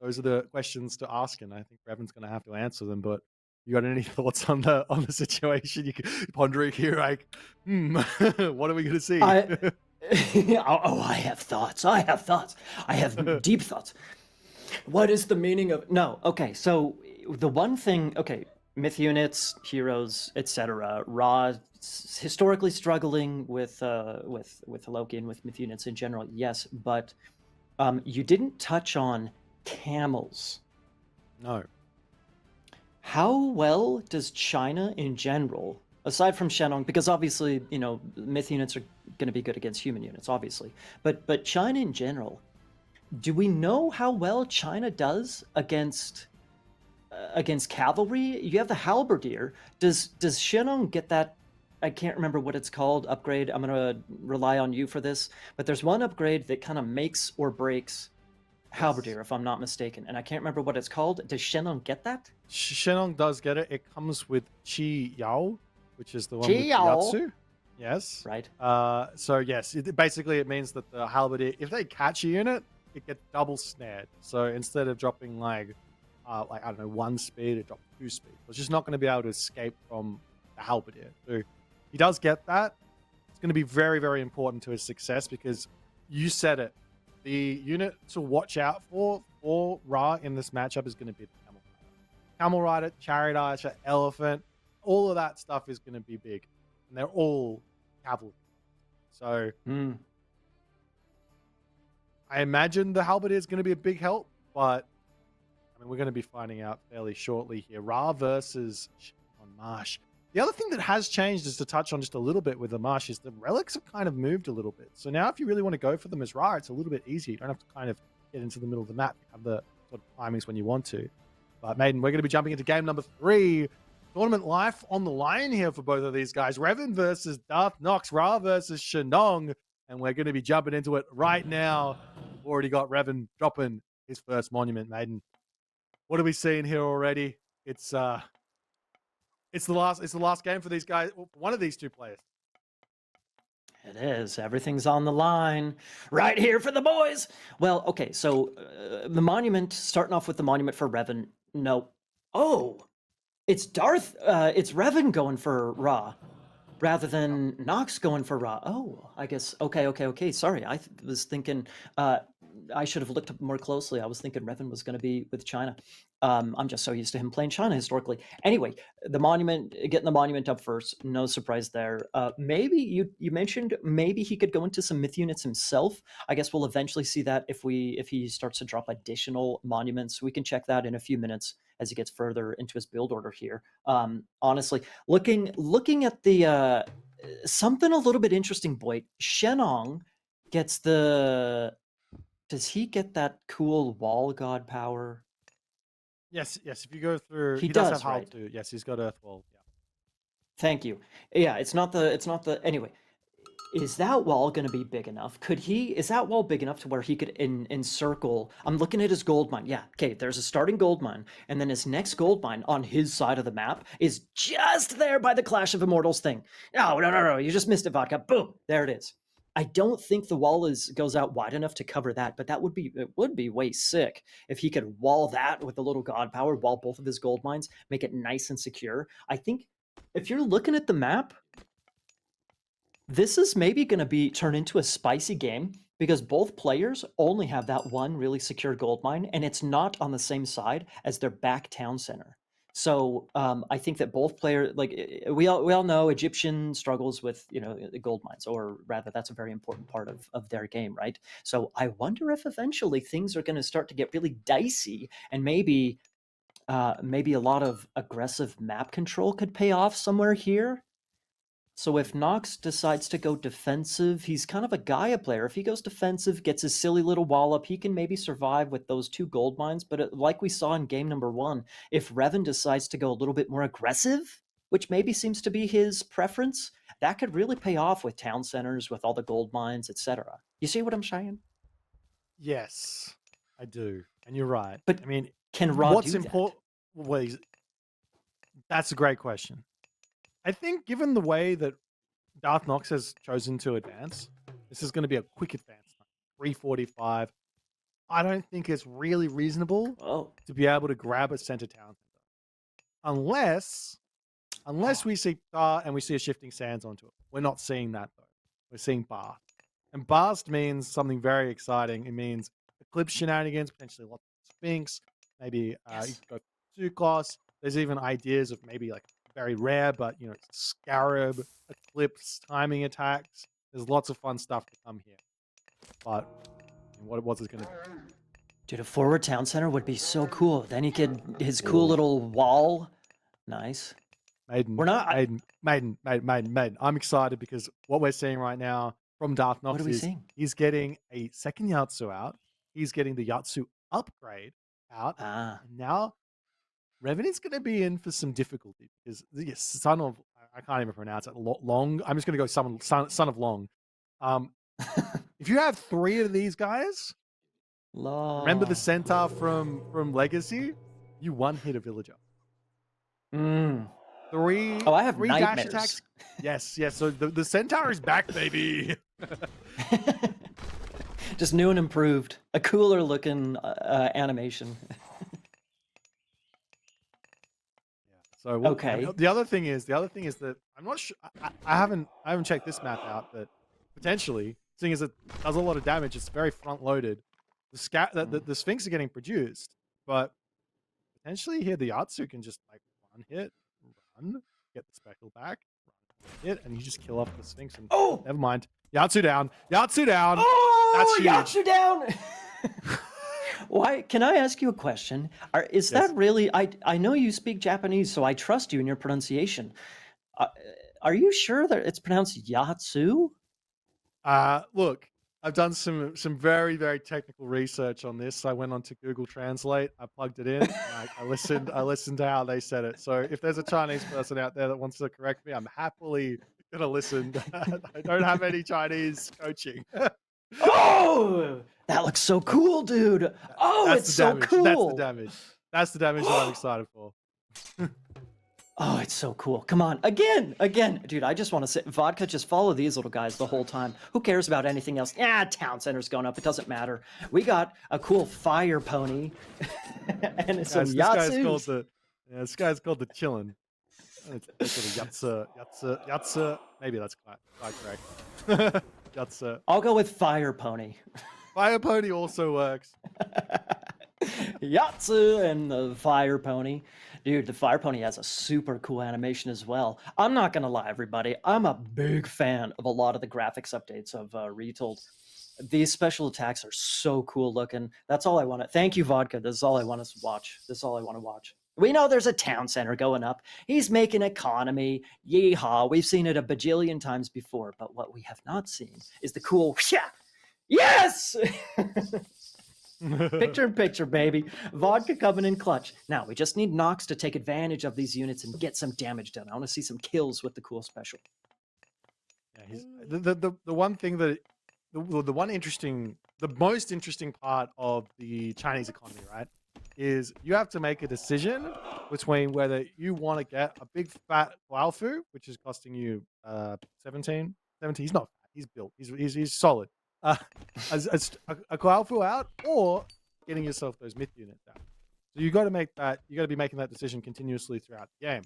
Those are the questions to ask, and I think Revan's going to have to answer them. But you got any thoughts on the situation? You can pondering here, like, what are we going to see? I have thoughts. I have thoughts. I have deep thoughts. What is the meaning of no? Okay, so the one thing. Okay, myth units, heroes, etc. Ra historically struggling with Loki and with myth units in general. Yes, but you didn't touch on camels. No. How well does China in general, aside from Shenong, because obviously, you know, myth units are going to be good against human units, obviously, but China in general, do we know how well China does against cavalry? You have the halberdier. Does Shenong get that? I can't remember what it's called. Upgrade. I'm gonna rely on you for this. But there's one upgrade that kind of makes or breaks halberdier, if I'm not mistaken, and I can't remember what it's called. Does Shenong get that? Shenong does get it. It comes with Chi Yao, which is the one Chi with Yao. Yatsu. Yes. Right. So yes, basically it means that the halberdier, if they catch a unit, it gets double snared. So instead of dropping like I don't know, 1 speed, it drops 2 speed. So it's just not going to be able to escape from the halberdier. So he does get that. It's going to be very, very important to his success, because you said it. The unit to watch out for Ra in this matchup is going to be the Camel Rider. Camel Rider, Chariot Archer, Elephant, all of that stuff is going to be big. And they're all cavalry. So I imagine the halberdier is going to be a big help, but I mean, we're going to be finding out fairly shortly here. Ra versus Marsh. The other thing that has changed, is to touch on just a little bit with the Marsh, is the relics have kind of moved a little bit. So now if you really want to go for them as Ra, it's a little bit easier. You don't have to kind of get into the middle of the map. You have the sort of timings when you want to. But Maiden, we're going to be jumping into game number 3. Tournament life on the line here for both of these guys. Revan versus DarthNox, Ra versus Shenong. And we're going to be jumping into it right now. We've already got Revan dropping his first monument, Maiden. What are we seeing here already? It's the last game for these guys. One of these two players. It is. Everything's on the line. Right here for the boys. Well, okay, so the monument, starting off with the monument for Revan. No. Oh, it's it's Revan going for Ra rather than Nox going for Ra. Oh, I guess. Okay. Sorry. I was thinking I should have looked up more closely. I was thinking Revan was going to be with China. I'm just so used to him playing China historically. Anyway, the monument, getting the monument up first, no surprise there. Maybe you mentioned maybe he could go into some myth units himself. I guess we'll eventually see that if he starts to drop additional monuments. We can check that in a few minutes as he gets further into his build order here. Honestly, looking at the something a little bit interesting, Boyd. Shenong gets the. Does he get that cool wall god power? Yes. If you go through, He does does, have right? too. Yes, he's got Earth Wall. Yeah. Thank you. Yeah, it's not the anyway. Is that wall going to be big enough? Is that wall big enough to where he could encircle? I'm looking at his gold mine. Yeah, okay, there's a starting gold mine, and then his next gold mine on his side of the map is just there by the Clash of Immortals thing. No, you just missed it, Vodka. Boom, there it is. I don't think the wall goes out wide enough to cover that, but it would be way sick if he could wall that with a little god power, wall both of his gold mines, make it nice and secure. I think if you're looking at the map, this is maybe going to be turn into a spicy game because both players only have that one really secure gold mine, and it's not on the same side as their back town center. So I think that both players, like we all know, Egyptian struggles with the gold mines, or rather, that's a very important part of their game, right? So I wonder if eventually things are going to start to get really dicey, and maybe a lot of aggressive map control could pay off somewhere here. So if Nox decides to go defensive, he's kind of a Gaia player. If he goes defensive, gets his silly little wall up, he can maybe survive with those 2 gold mines. But like we saw in game number 1, if Revan decides to go a little bit more aggressive, which maybe seems to be his preference, that could really pay off with town centers, with all the gold mines, etc. You see what I'm saying? Yes, I do. And you're right. But I mean, can Ra what's do that? important? Well, that's a great question. I think given the way that DarthNox has chosen to advance, this is going to be a quick advance. 345. I don't think it's really reasonable Oh, to be able to grab a center town unless we see Tar and we see a shifting sands onto it. We're not seeing that though. We're seeing Bar. And Bast means something very exciting. It means Eclipse shenanigans, potentially lots of Sphinx, maybe you yes. could go for Zukos. There's even ideas of maybe like very rare, but Scarab, Eclipse, timing attacks. There's lots of fun stuff to come here. But what's it going to be? Dude, a forward town center would be so cool. Then he could his cool little wall. Nice. Maiden. We're not. Maiden. I'm excited because what we're seeing right now from DarthNox is seeing? he's getting a second Yatsu out. He's getting the Yatsu upgrade out. And now Revenant's going to be in for some difficulty because the son of, I can't even pronounce it, Long. I'm just going to go son of Long. If you have 3 of these guys, remember the centaur from Legacy? You one-hit a villager. 3. Oh, I have 3 nightmares. dash attacks. Yes. So the centaur is back, baby. Just new and improved. A cooler looking animation. So okay. The other thing is that I'm not sure. I haven't checked this map out, but potentially, seeing as it does a lot of damage, it's very front loaded. The Sphinx are getting produced, but potentially here the Yatsu can just like one hit, run, get the speckle back, run, hit, and you just kill off the Sphinx. And never mind. Yatsu down. Yatsu down. Oh, that's huge. Yatsu down. Why? Can I ask you a question? Is that really? I know you speak Japanese, so I trust you in your pronunciation. Are you sure that it's pronounced Yatsu? Look, I've done some very, very technical research on this. I went on to Google Translate. I plugged it in. And I listened to how they said it. So if there's a Chinese person out there that wants to correct me, I'm happily gonna listen. I don't have any Chinese coaching. Oh, that looks so cool, dude. Oh, it's so cool. That's the damage that I'm excited for. Oh, it's so cool. Come on. Again. Dude, I just want to say, Vodka, just follow these little guys the whole time. Who cares about anything else? Town center's going up. It doesn't matter. We got a cool fire pony and some Yatsus. This guy's called the Chillin'. It's Yatsu. Maybe that's quite correct. Yatsu. I'll go with fire pony. Fire pony also works. Yatsu and the fire pony. Dude, the fire pony has a super cool animation as well. I'm not gonna lie, everybody. I'm a big fan of a lot of the graphics updates of Retold. These special attacks are so cool looking. That's all I want to. Thank you, Vodka. This is all I want to watch. This is all I want to watch. We know there's a town center going up. He's making economy. Yeehaw. We've seen it a bajillion times before, but what we have not seen is the cool. Yes! Picture in picture, baby. Vodka coming in clutch. Now, we just need Nox to take advantage of these units and get some damage done. I want to see some kills with the cool special. Yeah, the one thing that the most interesting part of the Chinese economy, right, is you have to make a decision between whether you want to get a big fat Guaofu, which is costing you 17. He's not fat. he's built. He's solid. Uh, a Qualifier out or getting yourself those myth units out. So you got to make that. You got to be making that decision continuously throughout the game.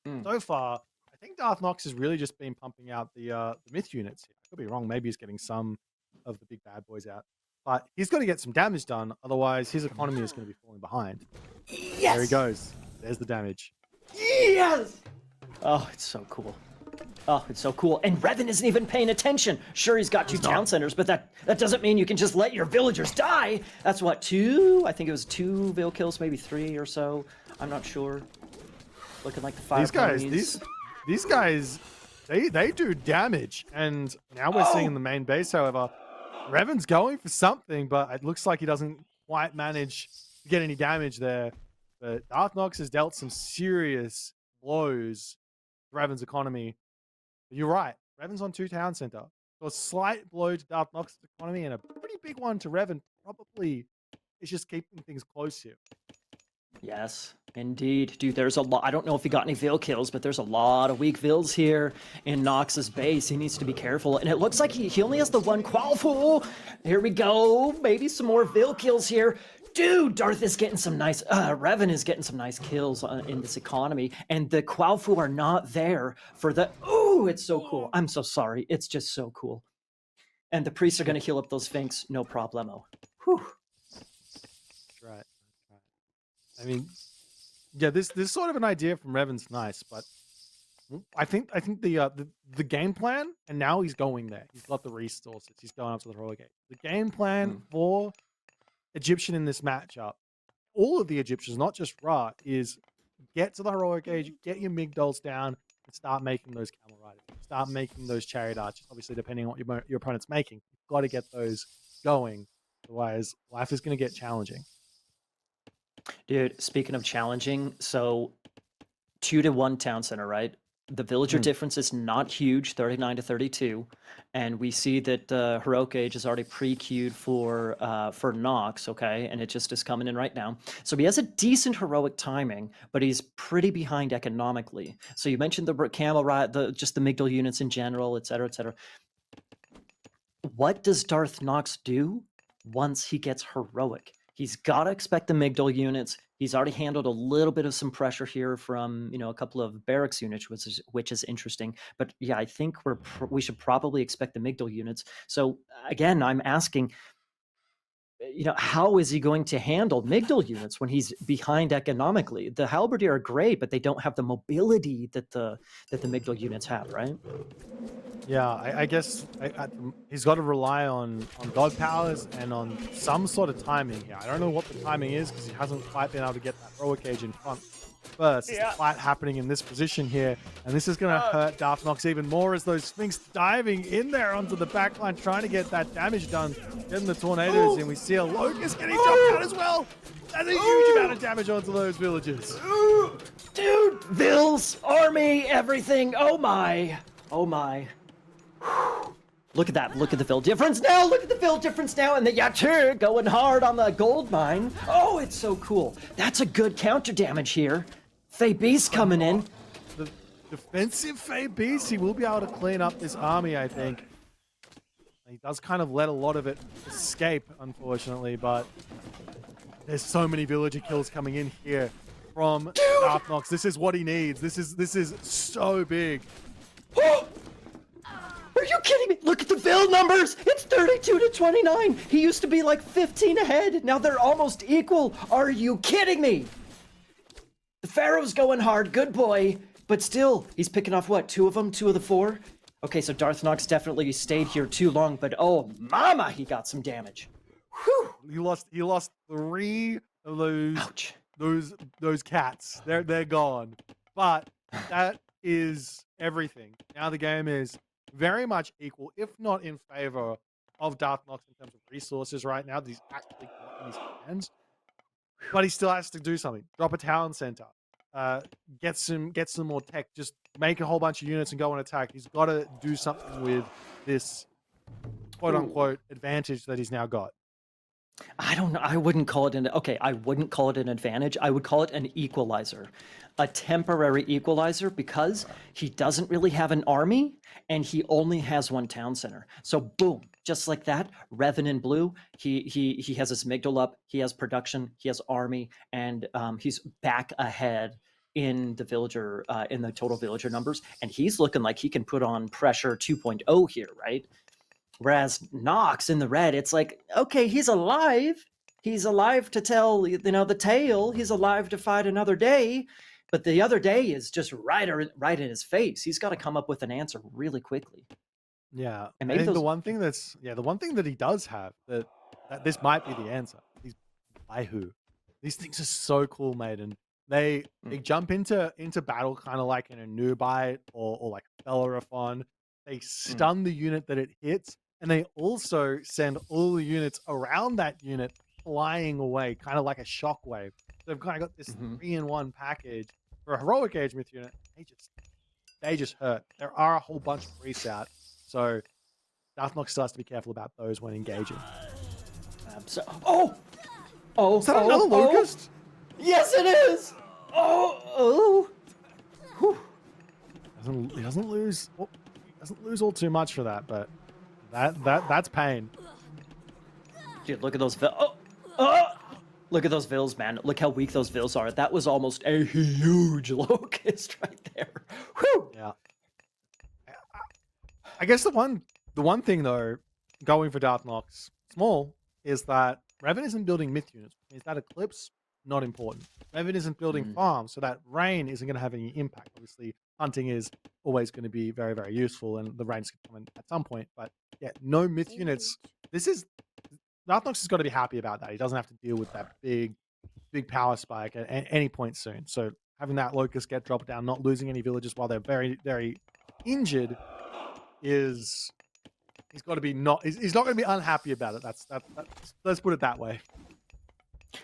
Mm. So far, I think DarthNox has really just been pumping out the myth units. I could be wrong. Maybe he's getting some of the big bad boys out, but he's got to get some damage done. Otherwise, his economy is going to be falling behind. Yes! There he goes. There's the damage. Yes! Oh, it's so cool. Oh, it's so cool. And Revan isn't even paying attention. Sure, he's got two town centers, but that doesn't mean you can just let your villagers die. That's what, 2? I think it was 2 Veil kills, maybe 3 or so. I'm not sure. Looking like the 5 These guys, they do damage. And now we're seeing in the main base, however, Revan's going for something, but it looks like he doesn't quite manage to get any damage there. But DarthNox has dealt some serious blows to Revan's economy. But you're right. Revan's on 2 town center. So a slight blow to DarthNox's economy and a pretty big one to Revan. Probably is just keeping things close here. Yes, indeed. Dude, there's a lot. I don't know if he got any Veil kills, but there's a lot of weak Vils here in Nox's base. He needs to be careful. And it looks like he only has the 1 Qualifier. Here we go. Maybe some more Veil kills here. Dude, Darth is getting some nice, Revan is getting some nice kills in this economy. And the Qualifier are not there for the, ooh, it's so cool. I'm so sorry. It's just so cool. And the priests are going to heal up those Finks, no problemo. Whew. That's right. I mean, yeah, this sort of an idea from Revan's nice, but I think the game plan, and now he's going there. He's got the resources. He's going up to the heroic age. The game plan for Egyptian in this matchup, all of the Egyptians, not just Ra, is get to the heroic age, get your Migdols down, and start making those camel riders. Start making those chariot archers. Obviously, depending on what your opponent's making, you've got to get those going. Otherwise, life is going to get challenging. Dude, speaking of challenging, so 2-1 town center, right? The villager difference is not huge, 39 to 32, and we see that heroic age is already pre-queued for Nox, okay, and it just is coming in right now. So he has a decent heroic timing, but he's pretty behind economically. So you mentioned the camel ride, just the Migdal units in general, et cetera, et cetera. What does DarthNox do once he gets heroic? He's got to expect the Migdal units. He's already handled a little bit of some pressure here from, a couple of barracks units, which is interesting. But yeah, I think we should probably expect the Migdal units. So again, I'm asking, how is he going to handle Migdal units when he's behind economically? The Halberdier are great, but they don't have the mobility that the Migdal units have, right? Yeah, I guess he's got to rely on god powers and on some sort of timing here. I don't know what the timing is because he hasn't quite been able to get that heroic age in front first. It's the fight happening in this position here, and this is going to hurt DarthNox even more as those Sphinx diving in there onto the backline, trying to get that damage done, getting the tornadoes in. We see a Locust getting jumped out as well. That's a huge amount of damage onto those villagers. Dude, Vils, army, everything. Oh my. Oh my. Look at that. Look at the fill difference now. Look at the fill difference now. And the Yatir going hard on the gold mine. Oh, it's so cool. That's a good counter damage here. Faye Beast coming in. The defensive Faye Beast, he will be able to clean up this army, I think. He does kind of let a lot of it escape, unfortunately, but there's so many villager kills coming in here from DarthNox. This is what he needs. This is so big. Are you kidding me? Look at the build numbers. It's 32 to 29. He used to be like 15 ahead. Now they're almost equal. Are you kidding me? The Pharaoh's going hard. Good boy. But still, he's picking off what? 2 of them? 2 of the 4? Okay, so DarthNox definitely stayed here too long, but oh, mama, he got some damage. Whew. He lost 3 of those. Ouch. Those cats. They're gone. But that is everything. Now the game is very much equal, if not in favor of DarthNox in terms of resources right now that he's actually got in his hands. But he still has to do something. Drop a town center. Get some more tech. Just make a whole bunch of units and go on attack. He's got to do something with this quote-unquote advantage that he's now got. I don't know. I wouldn't call it I wouldn't call it an advantage. I would call it an equalizer, a temporary equalizer, because he doesn't really have an army and he only has one town center. So boom, just like that, Revan in blue, he has his amygdala up, he has production, he has army, and he's back ahead in the villager in the total villager numbers, and he's looking like he can put on pressure 2.0 here, right? Whereas Nox in the red, it's like, okay, he's alive. He's alive to tell, the tale. He's alive to fight another day. But the other day is just right in his face. He's got to come up with an answer really quickly. Yeah, And I maybe think those. the one thing that he does have that this might be the answer. These Baihu, these things are so cool, mate, and they jump into battle kind of like in a Nubite or like a Bellerophon. They stun the unit that it hits, and they also send all the units around that unit flying away, kind of like a shockwave. So they've kind of got this 3-in-1 package for a heroic Age Myth unit. They just hurt. There are a whole bunch of priests out, so DarthNox still has to be careful about those when engaging. Oh! Is that another Locust? Yes, it is! Oh! Whew. He doesn't lose all too much for that, but that's pain. Dude, look at those look at those vills, man. Look how weak those vills are. That was almost a huge Locust right there. Whew! Yeah. I guess the one thing though, going for DarthNox small, is that Revan isn't building myth units. Is that Eclipse? Not important. Revan isn't building farms, so that rain isn't going to have any impact. Obviously, hunting is always going to be very, very useful, and the rain's going to come in at some point. But yeah, no myth units. DarthNox has got to be happy about that. He doesn't have to deal with that big power spike at any point soon. So having that Locust get dropped down, not losing any villagers while they're very, very injured, he's got to be he's not going to be unhappy about it. Let's put it that way.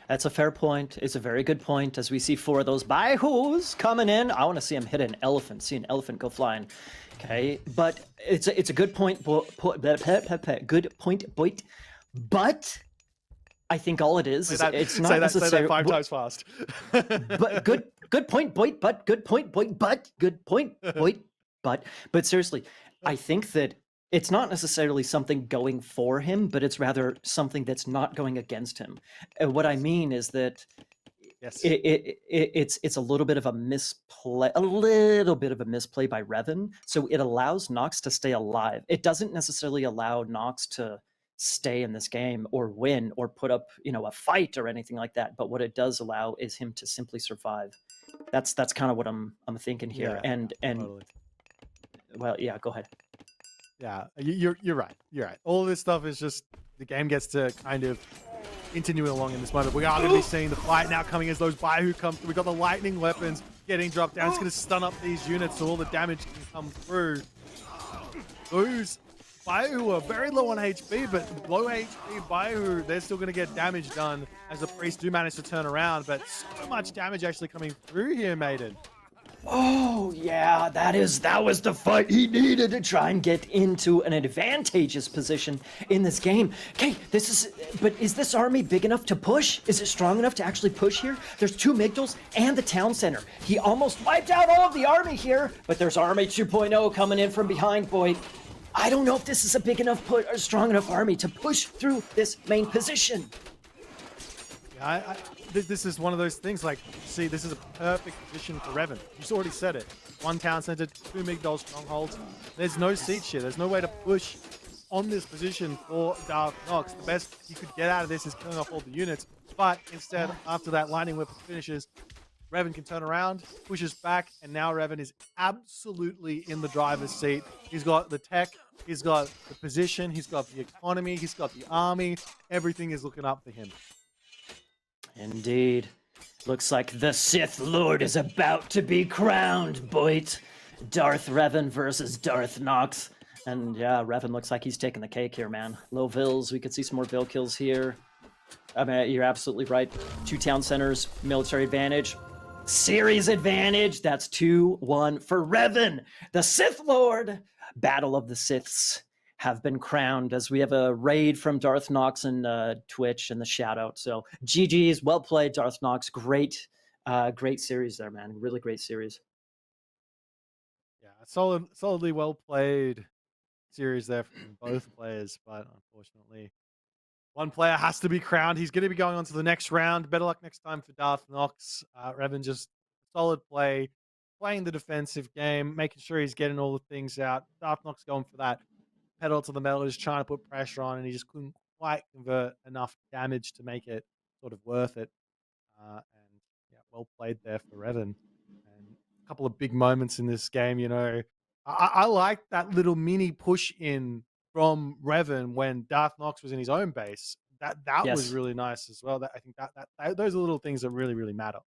That's a fair point. It's a very good point. As we see 4 of those Baihus coming in, I want to see him hit an elephant. See an elephant go flying. Okay, but it's a good point. Good point, Boit. But I think all it is it's not necessarily. Say that 5 times fast. But good point, Boit. But good point, Boit. But good point, Boit. But seriously, I think that it's not necessarily something going for him, but it's rather something that's not going against him. And what I mean is that yes, it's a little bit of a misplay, by Revan. So it allows Nox to stay alive. It doesn't necessarily allow Nox to stay in this game or win or put up, a fight or anything like that. But what it does allow is him to simply survive. That's kind of what I'm thinking here. Yeah, and totally. Well, yeah, go ahead. Yeah, you're right. You're right. All of this stuff is just the game gets to kind of continue along in this moment. We are going to be seeing the fight now coming as those Baihu come through. We got the lightning weapons getting dropped down. It's going to stun up these units so all the damage can come through. Those Baihu are very low on HP, but low HP Baihu, they're still going to get damage done as the priests do manage to turn around. But so much damage actually coming through here, Maiden. Oh, yeah, that was the fight he needed to try and get into an advantageous position in this game. Okay, but is this army big enough to push? Is it strong enough to actually push here? There's 2 Migdals and the town center. He almost wiped out all of the army here, but there's army 2.0 coming in from behind, boy. I don't know if this is a big enough or strong enough army to push through this main position. Yeah, this is one of those things, like, see, this is a perfect position for Revan. You already said it. 1 town center, 2 Migdal strongholds. There's no siege here. There's no way to push on this position for DarthNox. The best you could get out of this is killing off all the units. But instead, after that lightning whip finishes, Revan can turn around, pushes back, and now Revan is absolutely in the driver's seat. He's got the tech, he's got the position, he's got the economy, he's got the army. Everything is looking up for him. Indeed. Looks like the Sith Lord is about to be crowned, Boit. Darth Revan versus DarthNox. And yeah, Revan looks like he's taking the cake here, man. Low vills, we could see some more vill kills here. I mean, you're absolutely right. 2 town centers, military advantage. Series advantage, that's 2-1 for Revan, the Sith Lord. Battle of the Siths. have been crowned as we have a raid from DarthNox and Twitch and the shout out. So GG's, well played, DarthNox. Great series there, man. Really great series. Yeah, solidly well played series there from both players, but unfortunately, one player has to be crowned. He's going to be going on to the next round. Better luck next time for DarthNox. Revan just solid play, playing the defensive game, making sure he's getting all the things out. DarthNox going for that pedal to the metal, just trying to put pressure on, and he just couldn't quite convert enough damage to make it sort of worth it. And yeah, well played there for Revan. And a couple of big moments in this game, you know. I like that little mini push in from Revan when DarthNox was in his own base. That was Yes. really nice as well. That I think those are little things that really matter.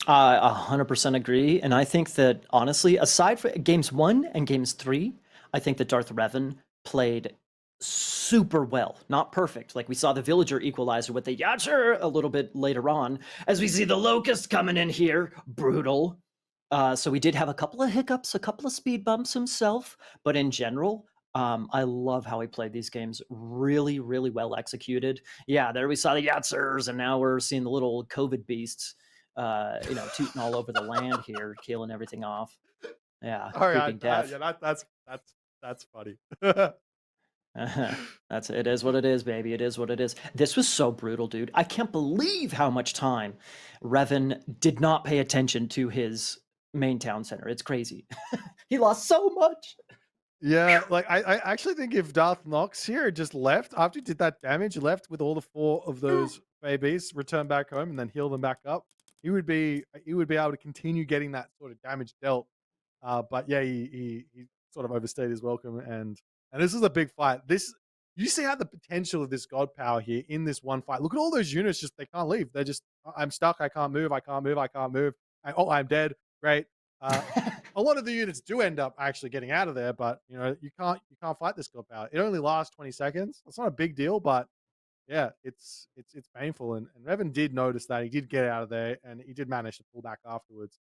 100% agree. And I think that honestly, aside from games 1 and games 3, I think that Darth Revan played super well. Not perfect. Like we saw the villager equalizer with the Yacher a little bit later on, as we see the Locust coming in here. Brutal. So we did have a couple of hiccups, a couple of speed bumps himself, but in general, I love how he played these games. Really, really well executed. Yeah, there we saw the Yatzers, and now we're seeing the little COVID beasts, tooting all over the land here, killing everything off. Yeah, All right, creeping death. yeah, that's funny. That's it. Is what it is, baby. It is what it is. This was so brutal, dude. I can't believe how much time Revan did not pay attention to his main town center. It's crazy. He lost so much. Yeah, like I actually think if DarthNox here had just left after he did that damage, left with all the 4 of those babies, return back home and then heal them back up, he would be able to continue getting that sort of damage dealt. But yeah, he sort of overstayed his welcome, and this is a big fight. This you see how the potential of this god power here in this one fight. Look at all those units, just they can't leave. They're just I'm stuck. I can't move. I can't move. I can't move. I'm dead. Great. Uh, a lot of the units do end up actually getting out of there, but you know you can't fight this god power. It only lasts 20 seconds. It's not a big deal, but yeah, it's painful. And Revan did notice that he did get out of there, and he did manage to pull back afterwards.